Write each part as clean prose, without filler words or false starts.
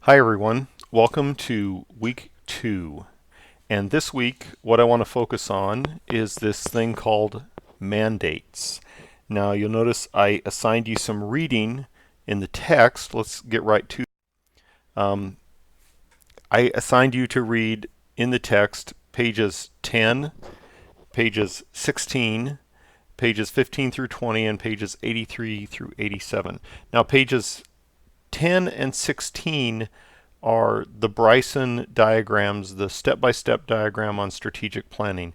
Hi everyone, welcome to week 2. And this week what I want to focus on is this thing called mandates. Now you'll notice I assigned you some reading in the text. Let's get right to um, I assigned you to read in the text pages 10, pages 16, pages 15 through 20, and pages 83 through 87. Now pages 10 and 16 are the Bryson diagrams, the step-by-step diagram on strategic planning.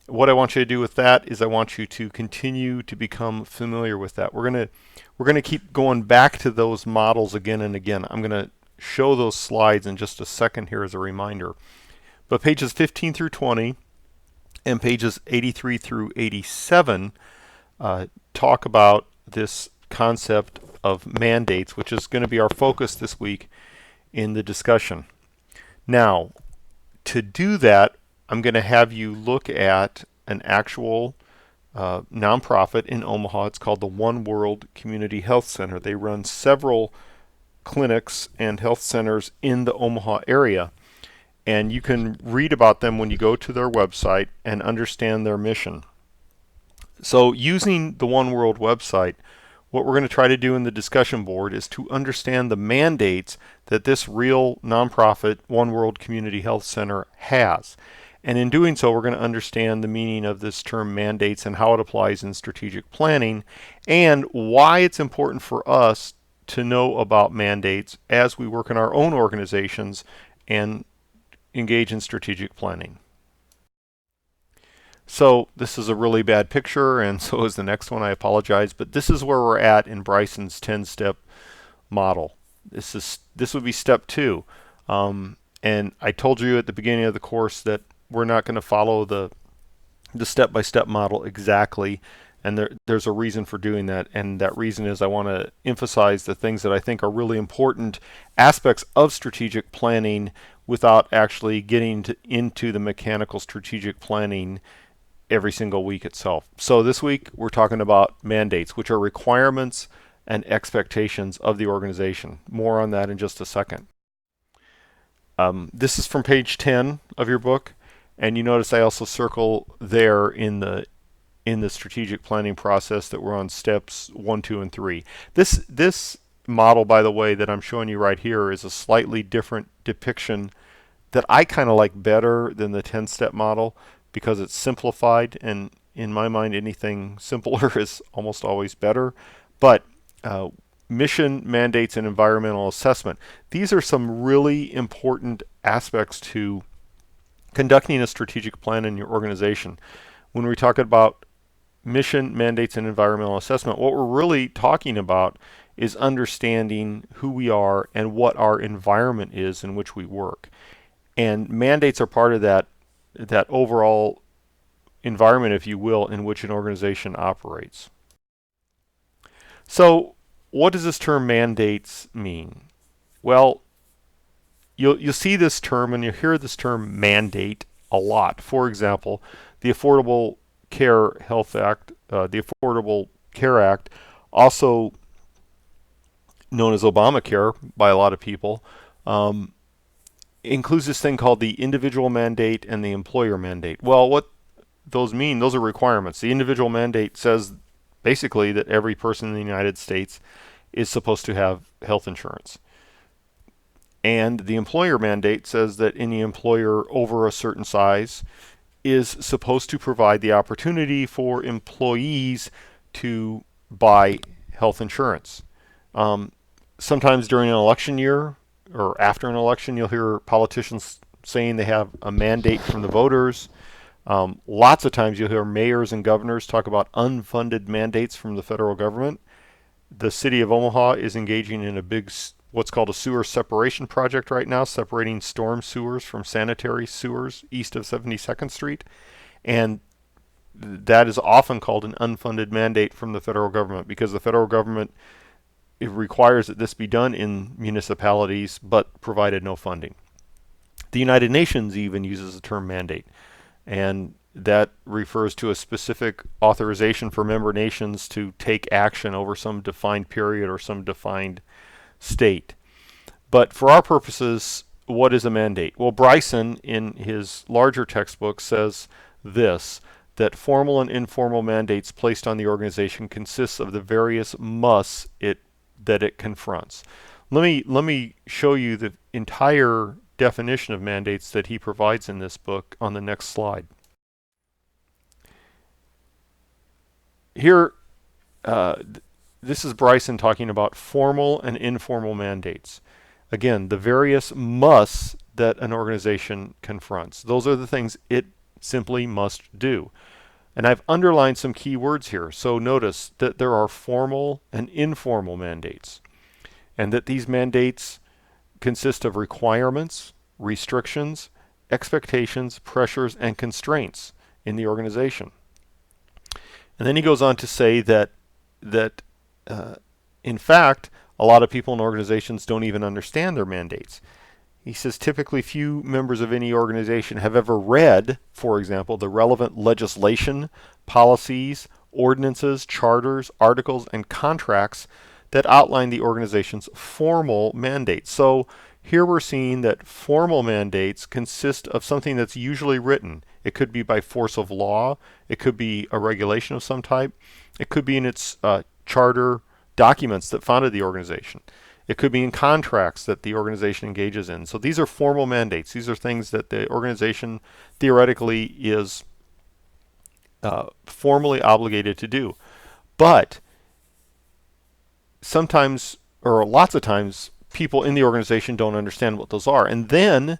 What I want you to do with that is I want you to continue to become familiar with that. We're going to keep going back to those models again and again. I'm going to show those slides in just a second here as a reminder. But pages 15 through 20 and pages 83 through 87 talk about this concept of mandates, which is going to be our focus this week in the discussion. Now, to do that, I'm going to have you look at an actual nonprofit in Omaha. It's called the One World Community Health Center. They run several clinics and health centers in the Omaha area, and you can read about them when you go to their website and understand their mission. So using the One World website, what we're going to try to do in the discussion board is to understand the mandates that this real nonprofit One World Community Health Center has. And in doing so, we're going to understand the meaning of this term mandates and how it applies in strategic planning and why it's important for us to know about mandates as we work in our own organizations and engage in strategic planning. So this is a really bad picture, and so is the next one. I apologize, but this is where we're at in Bryson's 10-step model. This would be step 2, and I told you at the beginning of the course that we're not going to follow the step-by-step model exactly, and there's a reason for doing that, and that reason is I want to emphasize the things that I think are really important aspects of strategic planning without actually getting into the mechanical strategic planning every single week itself. So this week we're talking about mandates, which are requirements and expectations of the organization. More on that in just a second. This is from page 10 of your book, and you notice I also circle there in the strategic planning process that we're on steps 1, 2, and 3. This model, by the way, that I'm showing you right here is a slightly different depiction that I kind of like better than the 10-step model, because it's simplified, and in my mind anything simpler is almost always better. But mission, mandates, and environmental assessment, these are some really important aspects to conducting a strategic plan in your organization. When we talk about mission, mandates, and environmental assessment, what we're really talking about is understanding who we are and what our environment is in which we work. And mandates are part of that overall environment, if you will, in which an organization operates. So what does this term mandates mean? Well, you'll see this term and you'll hear this term mandate a lot. For example, the Affordable Care Health Act, the Affordable Care Act, also known as Obamacare by a lot of people, includes this thing called the individual mandate and the employer mandate. Well, what those mean, those are requirements. The individual mandate says basically that every person in the United States is supposed to have health insurance. And the employer mandate says that any employer over a certain size is supposed to provide the opportunity for employees to buy health insurance. Sometimes during an election year or after an election, you'll hear politicians saying they have a mandate from the voters. Lots of times you'll hear mayors and governors talk about unfunded mandates from the federal government. The city of Omaha is engaging in a big, what's called a sewer separation project right now, separating storm sewers from sanitary sewers east of 72nd Street. And that is often called an unfunded mandate from the federal government, because the federal government, it requires that this be done in municipalities but provided no funding. The United Nations even uses the term mandate, and that refers to a specific authorization for member nations to take action over some defined period or some defined state. But for our purposes, what is a mandate? Well, Bryson, in his larger textbook, says this, that formal and informal mandates placed on the organization consists of the various musts that it confronts. Let me show you the entire definition of mandates that he provides in this book on the next slide. Here, this is Bryson talking about formal and informal mandates. Again, the various musts that an organization confronts. Those are the things it simply must do. And I've underlined some key words here. So notice that there are formal and informal mandates, and that these mandates consist of requirements, restrictions, expectations, pressures, and constraints in the organization. And then he goes on to say that in fact, a lot of people in organizations don't even understand their mandates. He says typically few members of any organization have ever read, for example, the relevant legislation, policies, ordinances, charters, articles, and contracts that outline the organization's formal mandate. So here we're seeing that formal mandates consist of something that's usually written. It could be by force of law. It could be a regulation of some type. It could be in its charter documents that founded the organization. It could be in contracts that the organization engages in. So these are formal mandates. These are things that the organization theoretically is formally obligated to do. But sometimes, or lots of times, people in the organization don't understand what those are. And then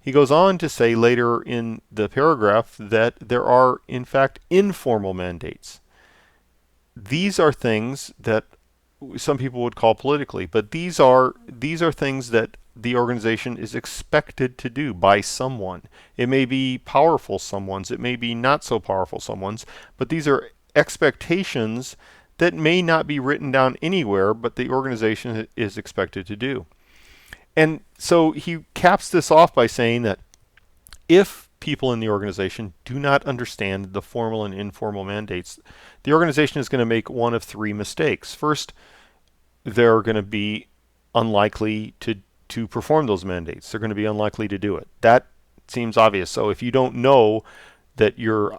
he goes on to say later in the paragraph that there are, in fact, informal mandates. These are things that some people would call politically, but these are things that the organization is expected to do by someone. It may be powerful someone's, it may be not so powerful someone's, but these are expectations that may not be written down anywhere, but the organization is expected to do. And so he caps this off by saying that if people in the organization do not understand the formal and informal mandates, the organization is going to make one of three mistakes. First, they're going to be unlikely to perform those mandates. They're going to be unlikely to do it. That seems obvious. So if you don't know that you're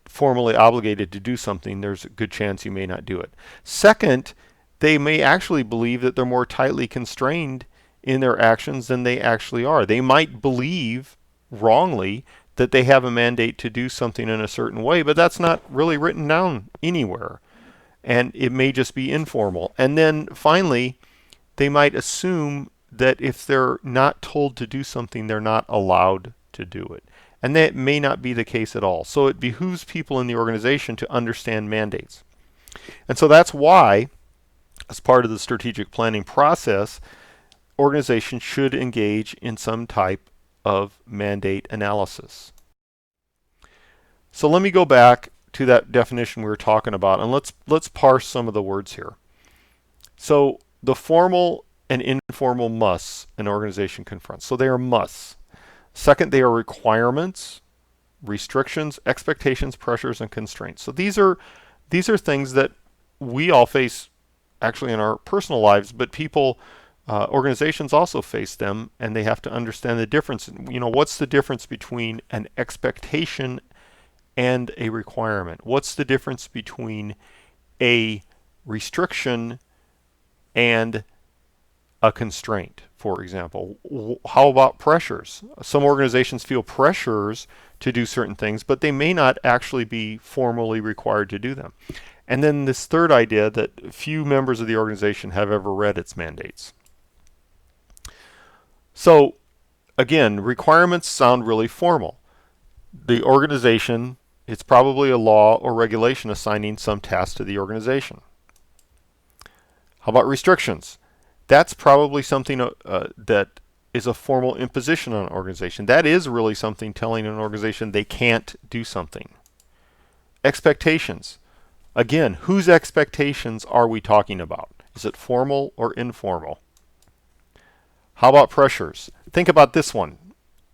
formally obligated to do something, there's a good chance you may not do it. Second, they may actually believe that they're more tightly constrained in their actions than they actually are. They might believe wrongly that they have a mandate to do something in a certain way, but that's not really written down anywhere. And it may just be informal. And then finally, they might assume that if they're not told to do something, they're not allowed to do it. And that may not be the case at all. So it behooves people in the organization to understand mandates. And so that's why, as part of the strategic planning process, organizations should engage in some type of mandate analysis. So let me go back to that definition we were talking about, and let's parse some of the words here. So the formal and informal musts an organization confronts. So they are musts. Second, they are requirements, restrictions, expectations, pressures, and constraints. So these are things that we all face actually in our personal lives, but organizations also face them, and they have to understand the difference. What's the difference between an expectation and a requirement? What's the difference between a restriction and a constraint, for example? How about pressures? Some organizations feel pressures to do certain things, but they may not actually be formally required to do them. And then this third idea that few members of the organization have ever read its mandates. So again, requirements sound really formal. The organization, it's probably a law or regulation assigning some task to the organization. How about restrictions? That's probably something that is a formal imposition on an organization. That is really something telling an organization they can't do something. Expectations. Again, whose expectations are we talking about? Is it formal or informal? How about pressures? Think about this one.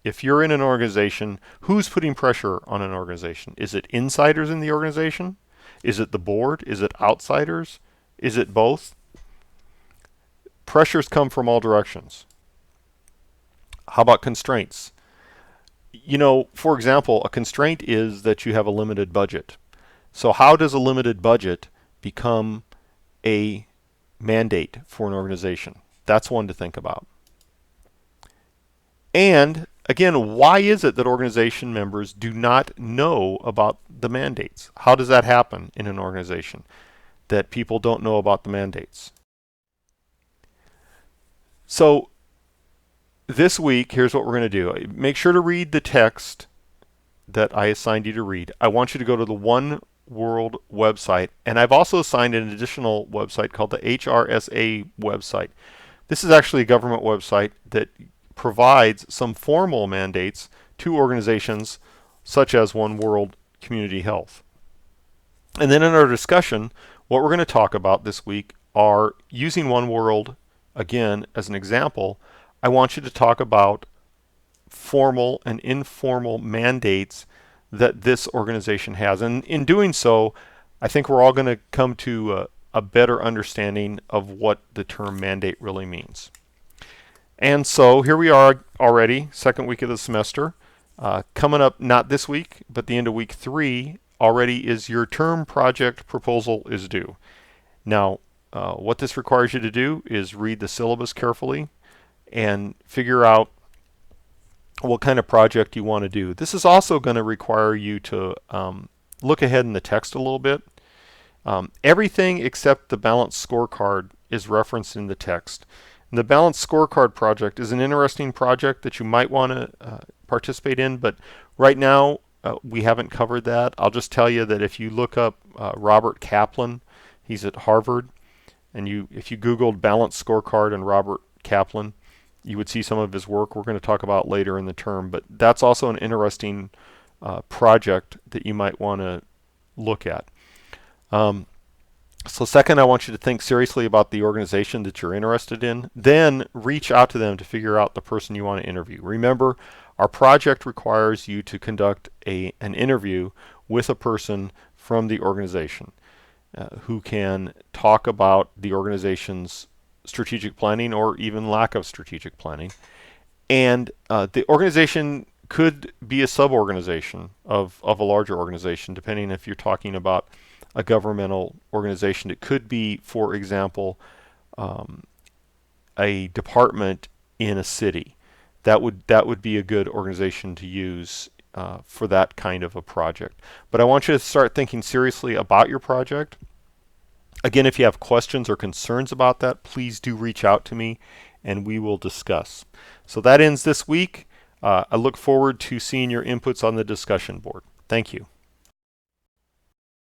If you're in an organization, who's putting pressure on an organization? Is it insiders in the organization? Is it the board? Is it outsiders? Is it both? Pressures come from all directions. How about constraints? You know, for example, a constraint is that you have a limited budget. So how does a limited budget become a mandate for an organization? That's one to think about. And again, why is it that organization members do not know about the mandates? How does that happen in an organization that people don't know about the mandates? So this week, here's what we're going to do. Make sure to read the text that I assigned you to read. I want you to go to the One World website, and I've also assigned an additional website called the HRSA website. This is actually a government website that provides some formal mandates to organizations such as One World Community Health. And then in our discussion, what we're going to talk about this week are using One World again as an example. I want you to talk about formal and informal mandates that this organization has. And in doing so, I think we're all going to come to a better understanding of what the term mandate really means. And so here we are already, second week of the semester. Coming up, not this week, but the end of week 3 already is your term project proposal is due. Now, what this requires you to do is read the syllabus carefully and figure out what kind of project you want to do. This is also going to require you to look ahead in the text a little bit. Everything except the balanced scorecard is referenced in the text. And the balanced scorecard project is an interesting project that you might want to participate in, but right now we haven't covered that. I'll just tell you that if you look up Robert Kaplan, he's at Harvard, and if you Googled balanced scorecard and Robert Kaplan, you would see some of his work. We're going to talk about later in the term, but that's also an interesting project that you might want to look at. So second, I want you to think seriously about the organization that you're interested in. Then reach out to them to figure out the person you want to interview. Remember, our project requires you to conduct an interview with a person from the organization who can talk about the organization's strategic planning or even lack of strategic planning. And the organization could be a sub-organization of a larger organization, depending if you're talking about a governmental organization. It could be, for example, a department in a city. That would be a good organization to use for that kind of a project. But I want you to start thinking seriously about your project. Again, if you have questions or concerns about that, please do reach out to me and we will discuss. So that ends this week. I look forward to seeing your inputs on the discussion board. Thank you.